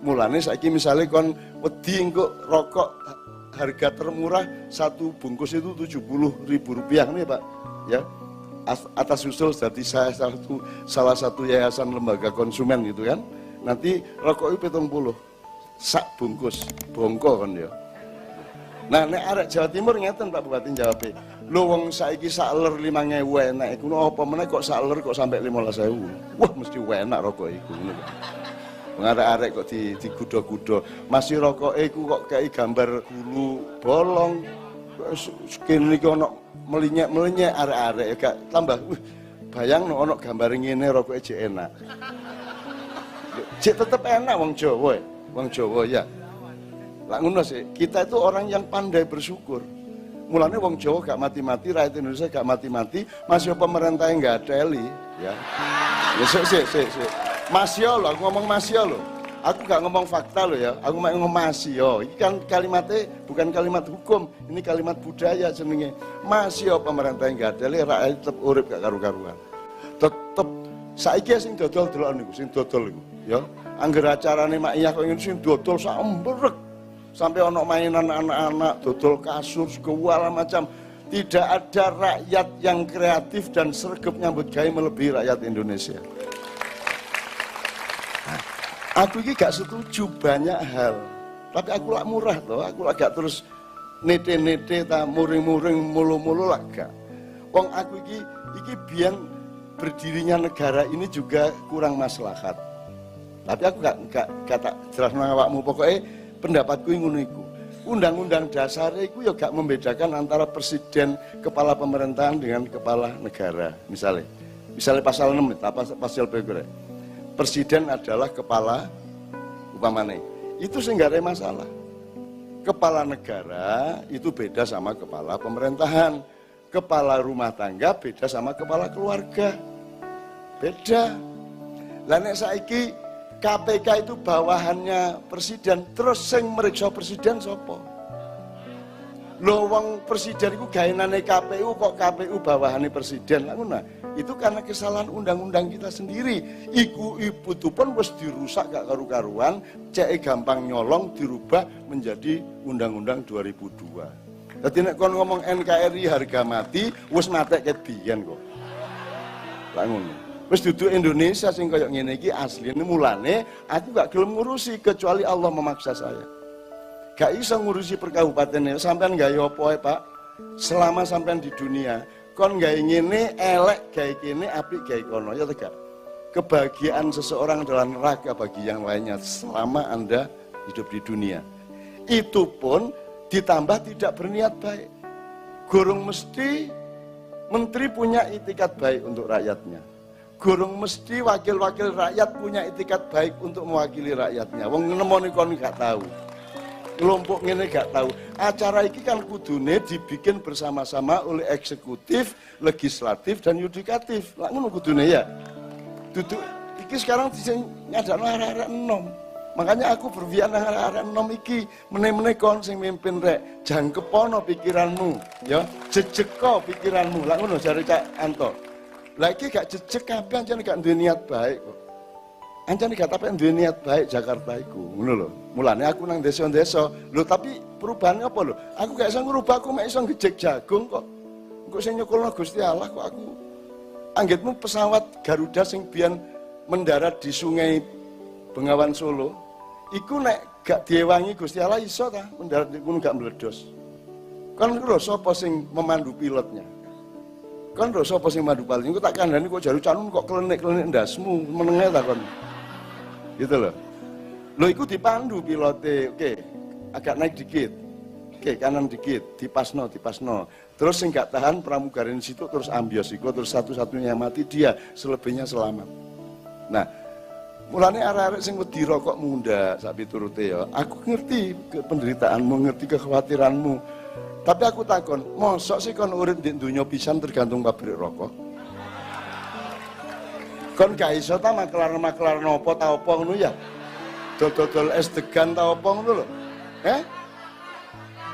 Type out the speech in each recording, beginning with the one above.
Mulane saiki misalnya kon wedi engko rokok harga termurah satu bungkus itu Rp70.000 nih Pak, ya. Atas usul dari saya salah satu yayasan lembaga konsumen gitu kan. Nanti rokok itu 70 sak bungkus, bongko kan ya. Nah, nek arek Jawa Timur ngeten Pak Bupati jawabnya. Lho wong saiki sak ler 5.000 enak iku apa meneh kok sak ler kok sampai 15.000. Wah, mesti enak rokok iku ngono. Arek-arek kok digudo-gudo. Masih rokoke iku kok kei gambar bulu bolong. Skin iki ono melinyek-melinyek arek-arek ya gak tambah. Bayang ono gambar ngene rokoke jek enak. Jek tetep enak wong Jawa. Wong Jawa ya. Lah ngono sih, kita itu orang yang pandai bersyukur. Mulanya wong Jawa gak mati-mati, rakyat Indonesia gak mati-mati, masih pemerintah yang gak adeli, ya. Ya sik. Masih loh, aku ngomong masih loh. Aku gak ngomong fakta loh ya, aku mau ngomong masih. Ini kan kalimatnya bukan kalimat hukum, ini kalimat budaya jenenge. Masih pemerintah yang gak adeli, rakyat tetap urip gak karu-karuan. Tetep saiki sing dodol deloken niku, sing dodol niku, ya. Angger acarane Mak Iyah kok ngene sing dodol sak embrek. Sampai ono mainan anak-anak, dodol kasur, segala macam. Tidak ada rakyat yang kreatif dan sregep nyambut gawe melebihi rakyat Indonesia. Nah, aku ini gak setuju banyak hal. Tapi aku lak murah loh, aku lak gak terus nete-nete, muring-muring, mulu-mulu lak gak. Wong aku iki biyen berdirinya negara ini juga kurang maslahat. Tapi aku gak tak jelas nang awakmu, pokoknya pendapatku ngono iku. Undang-undang dasar iku ya gak membedakan antara presiden, kepala pemerintahan dengan kepala negara. Misalnya pasal 6 apa pasal berikutnya. Presiden adalah kepala upamane. Itu sing gak ada masalah. Kepala negara itu beda sama kepala pemerintahan. Kepala rumah tangga beda sama kepala keluarga. Beda. Lah nek saiki KPK itu bawahannya presiden, terus sing meriksa presiden sapa? Lho wong presiden iku gaenane KPU kok KPU bawahannya presiden. Lah ngono. Itu karena kesalahan undang-undang kita sendiri. Iku itu pun wis dirusak gak karu-karuan, cek gampang nyolong dirubah menjadi undang-undang 2002. Dadi nek kon ngomong NKRI harga mati, wis matek ket biyen kok. Lah ngono. Wis duduk Indonesia sing kaya ngene iki asline mulane aku gak gelem ngurusi kecuali Allah memaksa saya. Gak iso ngurusi perkabupaten sampean gawe apa ae, Pak? Selama sampean di dunia, kon gawe ngene elek gawe kene apik gawe kono ya tegak. Kebahagiaan seseorang adalah neraka bagi yang lainnya selama Anda hidup di dunia. Itu pun ditambah tidak berniat baik. Gorong mesti menteri punya itikat baik untuk rakyatnya. Gorong mesti wakil-wakil rakyat punya itikat baik untuk mewakili rakyatnya. Wong nemoni kon gak tahu. Kelompok ngene gak tahu. Acara iki kan kudune dibikin bersama-sama oleh eksekutif, legislatif dan yudikatif. Lah ngono kudune ya. Duduk iki sekarang ngadakno arek-arek enom. Makanya aku berpikir arek-arek enom iki meneh-meneh kon sing mimpin rek. Jangkepono pikiranmu, ya. Jejeko pikiranmu. Lah ngono jare Cak Anto. Lagi gak jejek kabeh ancen gak duwe niat baik kok. Ancen gak tapi duwe niat baik Jakarta iku, ngono lho. Mulane aku nang desa-desa. Lho tapi perubahannya apa lho? Aku gak iso ngrubah, aku mek iso ngejek jagung kok. Engko sing nyekolno Gusti Allah kok aku. Anggitmu pesawat Garuda sing biyen mendarat di Sungai Bengawan Solo, iku nek gak diewangi Gusti Allah iso ta mendarat di kono gak meledos. Kan lho sapa sing memandu pilotnya? Kan lho sapa sing mandu pilot? Iku tak kandhani kok jaru canun kok klenik-klenik ndasmu menenge ta kon. Gitu loh. Lho iku dipandu pilote. Oke, agak naik dikit. Oke, kanan dikit, dipasno. Terus sing gak tahan pramugari situ terus ambios iku terus satu-satunya yang mati dia, selebihnya selamat. Nah, mulane arek-arek sing wedi rokok munda sak piturute ya. Aku ngerti penderitaanmu, ngerti kekhawatiranmu. Tapi aku takon, mosok sih kon urip di dunia pisan tergantung pabrik rokok? Kon gak iso ta maklar-maklar nopo ta opo ngono ya? Dodol es degan ta opo ngono lho.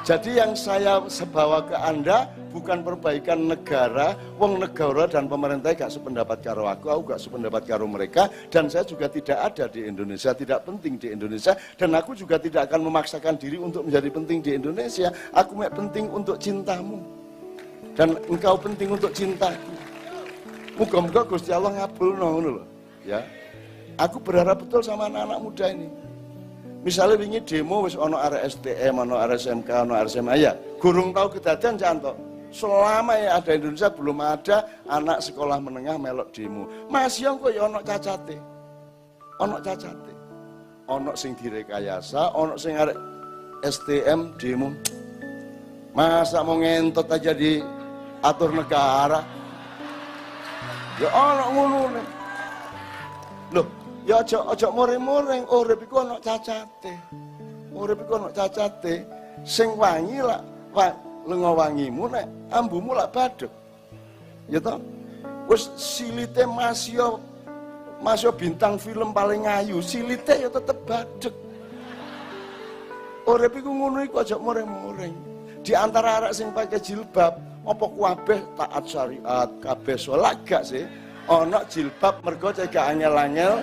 Jadi yang saya bawa ke Anda bukan perbaikan negara, wong negara dan pemerintah gak sependapat karo aku gak sependapat karo mereka, dan saya juga tidak ada di Indonesia, tidak penting di Indonesia, dan aku juga tidak akan memaksakan diri untuk menjadi penting di Indonesia. Aku penting untuk cintamu, dan engkau penting untuk cintaku. Muga-muga Gusti Allah ngabulno ngono lho, ya. Aku berharap betul sama anak-anak muda ini. Misalnya wingi demo wis ono arek STM, ono arek SMK, ono arek SMA ya, gurung tahu kedadian cantok. Selama ya ada Indonesia belum ada anak sekolah menengah melok demo. Masih kok ya ono cacate. Ono cacate. Ono sing direkayasa, ono sing arek STM demo. Masa mau ngentot aja di atur negara. Ya ono ngono. Loh, ya aja muring-muring, urip iku ana cacate. Urip iku ana cacate. Sing wangi lak lenga wangimu nek ambumu lak badhek. Ya toh? Wis silite masya bintang film paling ayu, silite ya tetep badhek. Urip iku ngono iku aja muring-muring. Di antara arek sing pakai jilbab, apa kabeh taat syariat, kabeh salat gak sih? Ana jilbab mergo cegah angel-angel.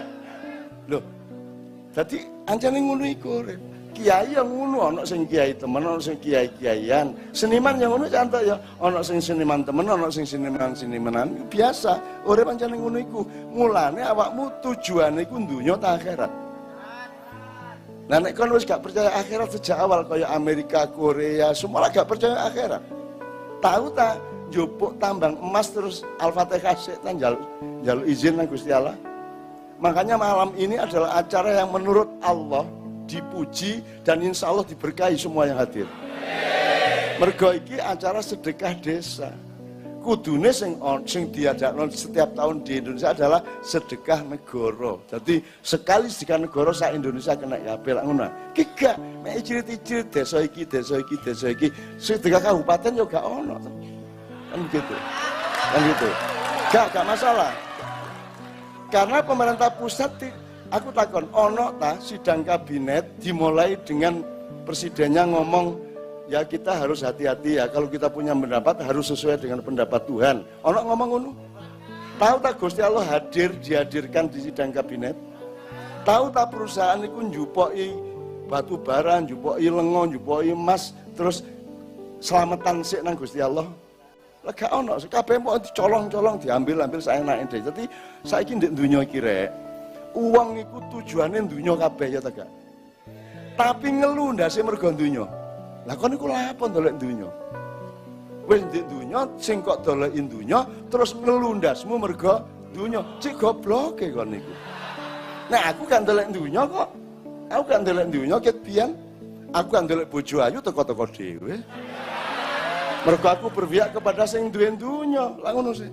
Loh, jadi anjane ngono iku. Kiai yang ngono, ana sing kiai temen, ana sing kiai-kiaian. Seniman yang ngono cantik ya, ana sing seniman temen, ana sing seniman-senimanan. Biasa, urip anjane ngono iku. Mulane awakmu tujuane iku dunya ta akhirat. Nah nek kon wis gak percaya akhirat sejak awal kaya Amerika, Korea, semua gak percaya akhirat. Tahu ta njupuk tambang emas terus Al-Fatihah sik ta njaluk izin nang Gusti Allah. Makanya malam ini adalah acara yang menurut Allah dipuji dan insya Allah diberkahi semua yang hadir. Mergo iki acara sedekah desa. Kudune sing diajakno setiap tahun di Indonesia adalah sedekah negara. Jadi sekali sedekah negara sak Indonesia kena kabeh lak ngono. Ki gak mek icirit-icirit desa iki, desa iki, desa iki, sedekah kabupaten yo gak ono. Kan begitu. Kan gitu. Gak masalah. Karena pemerintah pusat, aku takon, ono ta sidang kabinet dimulai dengan presidennya ngomong, ya kita harus hati-hati ya, kalau kita punya pendapat harus sesuai dengan pendapat Tuhan. Ono ngomong ngono. Tahu tak Gusti Allah dihadirkan di sidang kabinet? Tahu tak perusahaan itu njupoki batu bara, njupoki lengo, njupoki emas, terus selamatan sik nang Gusti Allah? Lega ono, kabeh mau dicolong-colong, diambil-ambil saenake dhewe. Dadi saiki ndek donya iki rek, uang iku tujuane donya kabeh ya ta gak? Tapi ngeluh ndase mergo donya. Lah kon iku lha apa ndolek donya? Wis ndek donya sing kok doleki donya terus ngeluh ndasmu mergo donya. Cik gobloke kon niku. Nah aku kan ndolek donya kok. Aku kan ndolek donya ket pian. Aku kan ndolek bojo ayu teko-teko dhewe. Mergo aku berpihak kepada sing duwe dunya. Lah ngono sih.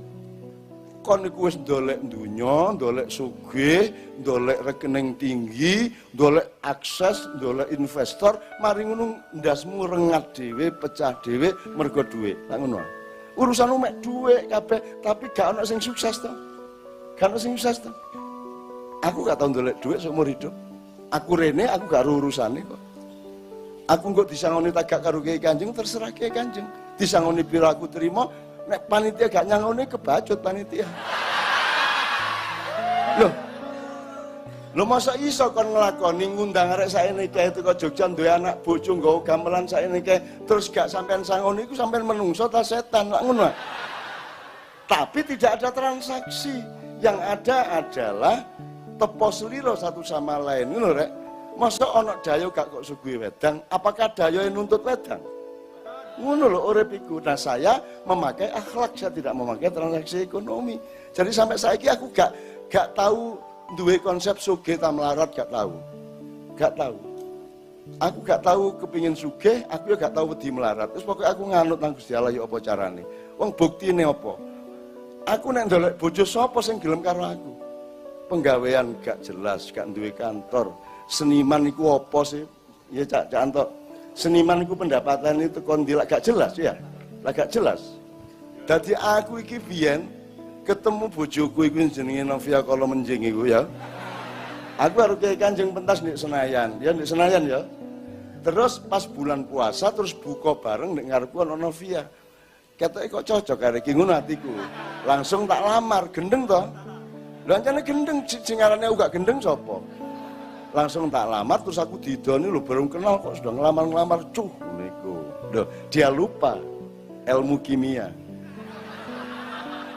Kon niku wis ndolek dunya, ndolek sugih, ndolek rekening tinggi, ndolek akses, ndolek investor, mari ngono ndasmu rengat dhewe, pecah dhewe mergo dhuwit. Lah ngono. Urusanmu mek dhuwit kabeh, tapi gak ono sing sukses to. Gak ono sing sukses to. Aku gak tau ndolek dhuwit seumur hidup. Aku rene, aku gak urusane kok. Aku kok disangoni tagak karo Kiai Kanjeng, terserah Kiai Kanjeng. Disangoni piro aku terima, nek panitia gak nyangoni kebacut panitia. Loh masa iso kon nglakoni ngundang arek saene kae teko Jogja duwe anak bojo nggawa gamelan saene kae terus gak sampean sangoni iku sampean menungso ta setan lak ngono. Tapi tidak ada transaksi. Yang ada adalah tepo seliro satu sama lain ngono rek. Masa ana dayo gak kok suguhi wedang, apakah dayo yang nuntut wedang? Ngono lho urip iku. Nah saya memakai akhlak, saya tidak memakai transaksi ekonomi. Jadi sampai saiki aku gak tahu duwe konsep sugih ta melarat, gak tahu. Gak tahu. Aku gak tahu kepingin sugih, aku ya gak tahu wedi melarat. Terus pokoknya aku nganut nang Gusti Allah ya apa carane. Wong buktine apa? Aku nek ndolek bojo sapa sing gelem karo aku? Penggawean gak jelas, gak duwe kantor. Seniman iku apa sih? Ya cak antok. Seniman itu pendapatan itu kondilak gak jelas ya, gak jelas. Jadi aku iki biyen ketemu bojoku iku jenenge Novia Kala Menjing iku ya. Aku harus Kiai Kanjeng pentas di Senayan, ya di Senayan ya. Terus pas bulan puasa terus buka bareng nek ngarepku ana Novia. Ketoke kok cocok karo iki ngono atiku. Langsung tak lamar, gendeng to. Lha ancane gendeng sing arane aku gak gendeng sapa? Langsung tak lamar terus aku didoni lho baru kenal kok sudah ngelamar-ngelamar cuh niku. Loh, dia lupa ilmu kimia.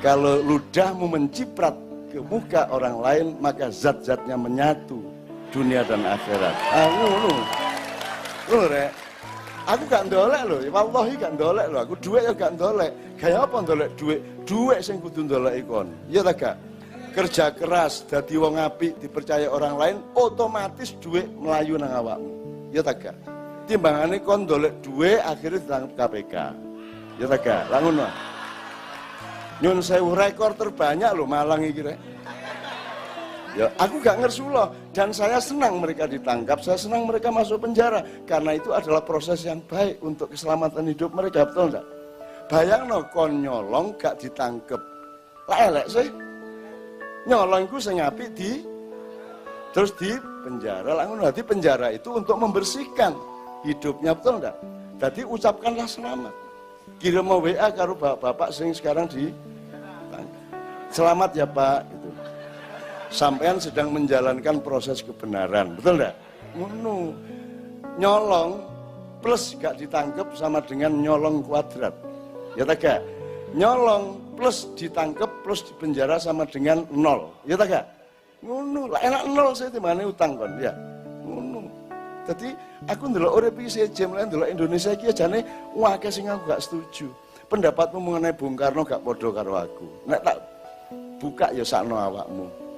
Kalau ludahmu menciprat ke muka orang lain maka zat-zatnya menyatu dunia dan akhirat. Ngono. Lho rek, aku gak ndolek lho, wallahi gak ndolek lho, aku duit ya gak ndolek. Kayak apa ndolek duit? Duit sing kudu ndolek ikon. Iya ta gak? Kerja keras, dadi wong apik, dipercaya orang lain, otomatis duit melayu nang awakmu. Iya ta gak? Timbangane kon ndolek duit akhirnya ditangkap KPK. Iya ta gak? Lah ngono. Nyun sewu rekor terbanyak lho Malang iki rek. Ya, aku gak ngersuloh dan saya senang mereka ditangkap, saya senang mereka masuk penjara karena itu adalah proses yang baik untuk keselamatan hidup mereka, betul enggak? Bayangno kon nyolong gak ditangkep. Lah elek sih. Nyolong iku sing apik terus di penjara. Lah ngono dadi penjara itu untuk membersihkan hidupnya, betul enggak? Jadi ucapkanlah selamat. Kirim WA karo bapak sing sekarang ditangkap. Selamat ya Pak gitu. Sampean sedang menjalankan proses kebenaran, betul enggak? Ngono. Nyolong plus gak ditangkep sama dengan nyolong kuadrat. Ya tak gak? Nyolong plus ditangkep plus dipenjara sama dengan 0. Ya tak gak? Ngono. Lah enak 0 sih timane utang kon, ya. Ngono. Jadi aku ndelok urip iki sejem lan ndelok Indonesia iki jane akeh sing aku gak setuju. Pendapatmu mengenai Bung Karno gak padha karo aku. Nek tak buka ya sakno awakmu.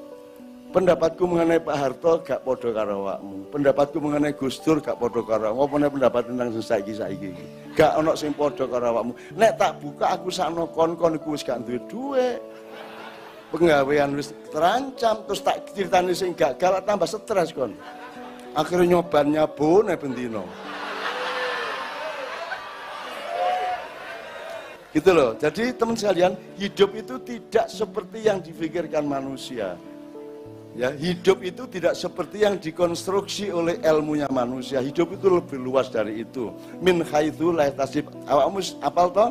Pendapatku mengenai Pak Harto gak podo karo awakmu. Pendapatku mengenai Gus Dur gak podo karo awakmu. Apa pendapat tentang saiki-saiki gak ono sing podo karo awakmu. Nek tak buka aku sakno kon-kon iku wis gak duwe duit. Penggawean wis terancam terus tak critani sing gagal tambah stres kon. Akhirnya nyobannya bone bendino. Gitu loh. Jadi teman sekalian, hidup itu tidak seperti yang dipikirkan manusia. Ya, hidup itu tidak seperti yang dikonstruksi oleh ilmunya manusia. Hidup itu lebih luas dari itu. Min haitsu la yahtasib. Awakmu apal to?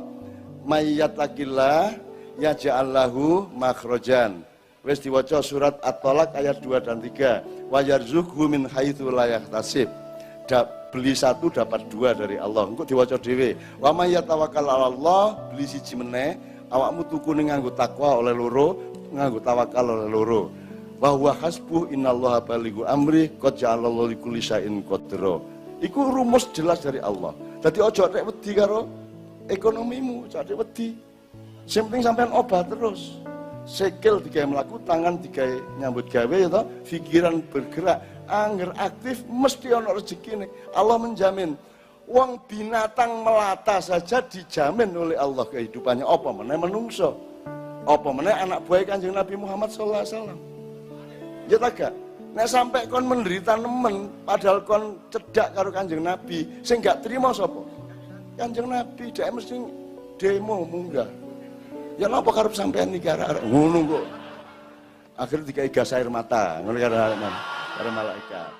Mayyatakillah yaj'allahu makhrajan. Wis diwaca surat At-Tolak ayat 2 dan 3. Wa yarzuqhu min haitsu la yahtasib. Beli 1 dapat 2 dari Allah. Engko diwaca dhewe. Wa may yatawakkal 'alallah, beli siji meneh, awakmu tuku ning nganggo takwa oleh loro, nganggo tawakal oleh loro. Wa huwa hasbuh innallaha balighu amri qad ja'alallahu likulli syai'in qadra. Iku rumus jelas dari Allah. Dadi aja nek wedi karo ekonomimu, aja wedi. Sing penting sampean obah terus. Sikil digawe mlaku, tangan digawe nyambut gawe ya toh, pikiran bergerak, angger aktif mesti ana rezekine. Allah menjamin. Wong binatang melata saja dijamin oleh Allah kehidupannya. Apa meneh menungso? Apa meneh anak buah Kanjeng Nabi Muhammad sallallahu alaihi wasallam? Ya tak gak? Nek sampai kon menderita nemen padahal kon cedak karo Kanjeng Nabi, sing gak terima sapa? Kanjeng Nabi dhek mesti demo munggah. Ya napa karep sampean iki arek ngono kok. Akhirnya dikai gas air mata, ngono karo malaikat.